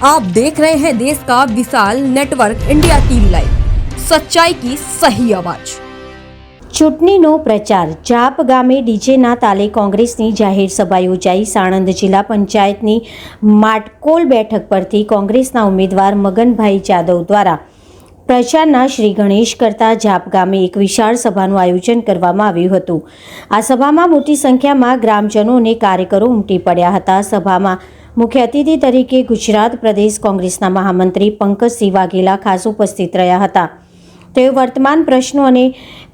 आप देख रहे हैं देश का विशाल नेटवर्क इंडिया टीवी लाइव, सच्चाई की सही आवाज। ચૂંટણીનો પ્રચાર જાપ ગામે ડીજેના તાલે કોંગ્રેસની જાહેર સભા યોજાઈ। સાણંદ જિલ્લા પંચાયતની માટકોલ બેઠક પરથી કોંગ્રેસના ઉમેદવાર મગનભાઈ જાદવ દ્વારા પ્રચારના શ્રી ગણેશ કરતા જાપ ગામે એક વિશાળ સભાનું આયોજન કરવામાં આવ્યું હતું। આ સભામાં મોટી સંખ્યામાં ગ્રામજનો અને કાર્યકરો ઉમટી પડ્યા હતા। સભામાં મુખ્ય અતિથિ તરીકે ગુજરાત પ્રદેશ કોંગ્રેસના મહામંત્રી પંકજસિંહ વાઘેલા ખાસ ઉપસ્થિત રહ્યા હતા। તેઓ વર્તમાન પ્રશ્નો અને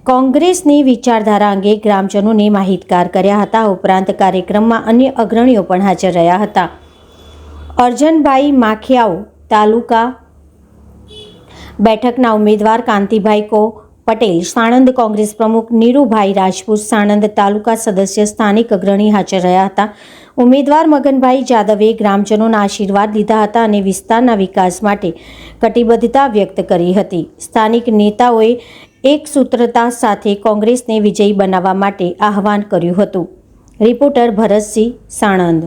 કોંગ્રેસની વિચારધારા અંગે ગ્રામજનોને માહિતગાર કર્યા હતા। ઉપરાંત કાર્યક્રમમાં અન્ય અગ્રણીઓ પણ હાજર રહ્યા હતા। અર્જનભાઈ માખિયાઓ તાલુકા બેઠકના ઉમેદવાર કાંતિભાઈ કો પટેલ, સાણંદ કોંગ્રેસ પ્રમુખ નીરુભાઈ રાજપૂત, સાણંદ તાલુકા સદસ્ય, સ્થાનિક અગ્રણી હાજર રહ્યા હતા। ઉમેદવાર મગનભાઈ જાદવે ગ્રામજનોના આશીર્વાદ લીધા હતા અને વિસ્તારના વિકાસ માટે કટિબદ્ધતા વ્યક્ત કરી હતી। સ્થાનિક નેતાઓએ એકસૂત્રતા સાથે કોંગ્રેસને વિજયી બનાવવા માટે આહવાન કર્યું હતું। રિપોર્ટર ભરતસિંહ, સાણંદ।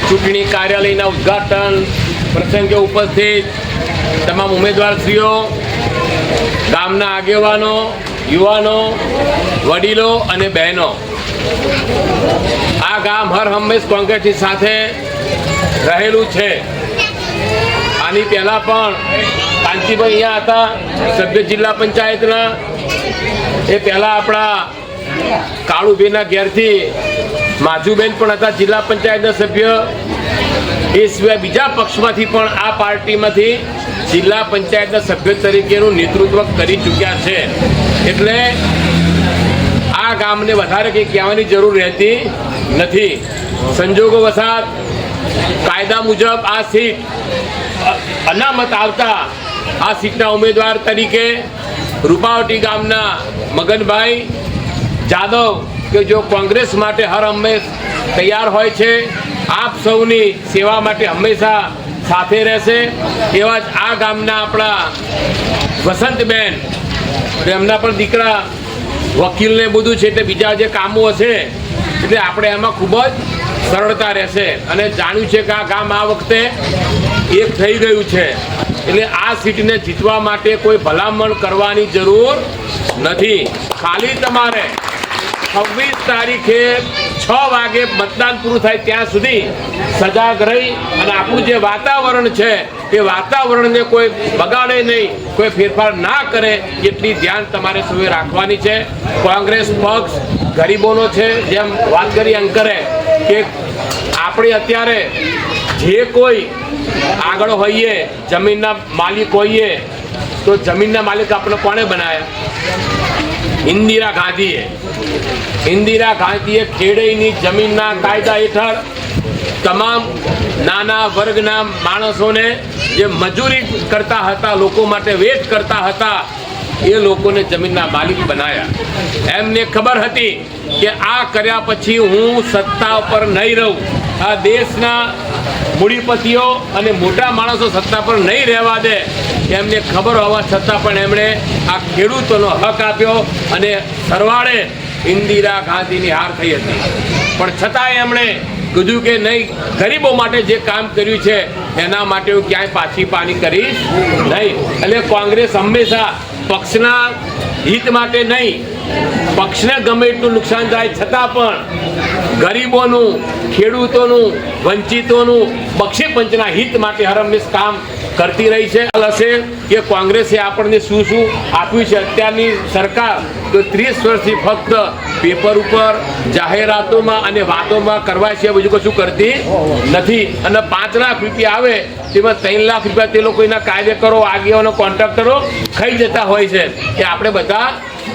ચૂંટણી કાર્યાલયના ઉદ્ઘાટન પ્રસંગે ઉપસ્થિત તમામ ઉમેદવારશ્રીઓ, ગામના આગેવાનો, યુવાનો, વડીલો અને બહેનો, આ ગામ હર હંમેશ કોંગ્રેસની સાથે રહેલું છે। આની પહેલાં પણ કાંતિભાઈ અહીંયા હતા, સભ્ય જિલ્લા પંચાયતના। એ પહેલાં આપણા કાળુભાઈના ઘેરથી માજુબેન પણ હતા જિલ્લા પંચાયતના સભ્ય। એ સિવાય બીજા પક્ષમાંથી પણ આ પાર્ટીમાંથી જિલ્લા પંચાયતના સભ્ય તરીકેનું નેતૃત્વ કરી ચૂક્યા છે। એટલે આ ગામને વધારે કંઈ કહેવાની જરૂર રહેતી નથી। સંજોગો વસાત કાયદા મુજબ આ સીટ અનામત આવતા આ સીટના ઉમેદવાર તરીકે રૂપાવટી ગામના મગનભાઈ જાદવ, કે જો કોંગ્રેસ માટે હર હંમેશ તૈયાર હોય છે, આપ સૌની સેવા માટે હંમેશા સાથે રહેશે, એવા જ આ ગામના આપણા વસંતબેન, એમના પણ દીકરા વકીલને બધું છે, એટલે બીજા જે કામો હશે એટલે આપણે એમાં ખૂબ જ સરળતા રહેશે। અને જાણ્યું છે કે આ ગામ આ વખતે એક થઈ ગયું છે, એટલે આ સીટને જીતવા માટે કોઈ ભલામણ કરવાની જરૂર નથી। ખાલી તમારે 26 તારીખે 6 વાગે મતદાન પૂરું થાય ત્યાં સુધી સજાગ રહી અને આપણું જે વાતાવરણ છે એ વાતાવરણને કોઈ બગાડે નહીં, કોઈ ફેરફાર ના કરે એટલી ધ્યાન તમારે સૌએ રાખવાની છે। કોંગ્રેસ પક્ષ ગરીબોનો છે, જેમ વાત કરી અંકરે કે આપણે અત્યારે જે કોઈ આગળ હોઈએ, જમીનના માલિક હોઈએ, તો જમીનના માલિક આપણે કોણે બનાવ્યા? ઇન્દિરા ગાંધીએ। ઇન્દિરા ગાંધીએ ખેડૂતની જમીનના કાયદા હેઠળ તમામ નાના વર્ગના માણસોને જે મજૂરી કરતા હતા, લોકો માટે વેટ કરતા હતા, એ લોકોને જમીનના માલિક બનાવ્યા। એમને ખબર હતી કે આ કર્યા પછી હું સત્તા ઉપર નહીં રહું, આ દેશના મૂડીપતિઓ અને મોટા માણસો સત્તા પર નહીં રહેવા દે, એમને ખબર હોવા છતાં પણ એમણે આ ખેડૂતોનો હક આપ્યો અને સરવાળે ઇન્દિરા ગાંધીની હાર થઈ હતી। પણ છતાંય એમણે કીધું કે નહીં, ગરીબો માટે જે કામ કર્યું છે એના માટે હું ક્યાંય પાછી પાની કરીશ નહીં। એટલે કોંગ્રેસ હંમેશા પક્ષના હિત માટે નહીં, પક્ષને ગમે એટલું નુકસાન થાય છતાં પણ ગરીબોનું, ખેડૂતોનું, વંચિતોનું, બક્ષી પંચના હિત માટે હર હંમેશ કામ કરતી રહી છે। હશે કે કોંગ્રેસે આપણને શું શું આપ્યું છે। અત્યારની સરકાર તો 30 વર્ષથી ફક્ત પેપર ઉપર, જાહેરાતોમાં અને વાતોમાં કરવા છે, બીજું કશું કરતી નથી। અને 5 લાખ રૂપિયા આવે તેમાં 3 લાખ રૂપિયા તે લોકો એના કાર્યકરો, આગેવાનો, કોન્ટ્રાક્ટરો ખાઈ જતા હોય છે, એ આપણે બધા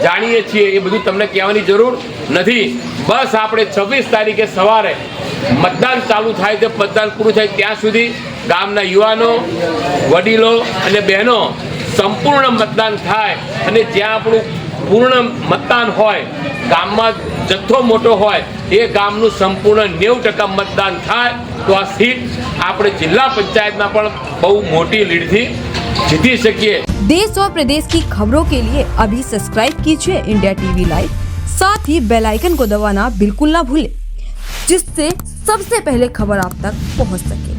જાણીએ છીએ। એ બધું તમને કહેવાની જરૂર નથી। બસ આપણે 26 તારીખે સવારે મતદાન ચાલુ થાય તે મતદાન પૂરું થાય ત્યાં સુધી ગામના યુવાનો, વડીલો અને બહેનો સંપૂર્ણ મતદાન થાય, અને જ્યાં આપણું પૂર્ણ મતદાન હોય, ગામમાં જથ્થો મોટો હોય, એ ગામનું સંપૂર્ણ 90% મતદાન થાય તો આ સીટ આપણે જિલ્લા પંચાયતમાં પણ બહુ મોટી લીડથી जीती सकिए। देश और प्रदेश की खबरों के लिए अभी सब्सक्राइब कीजिए इंडिया टीवी लाइव, साथ ही बेल आइकन को दबाना बिल्कुल ना भूलें, जिससे सबसे पहले खबर आप तक पहुंच सके।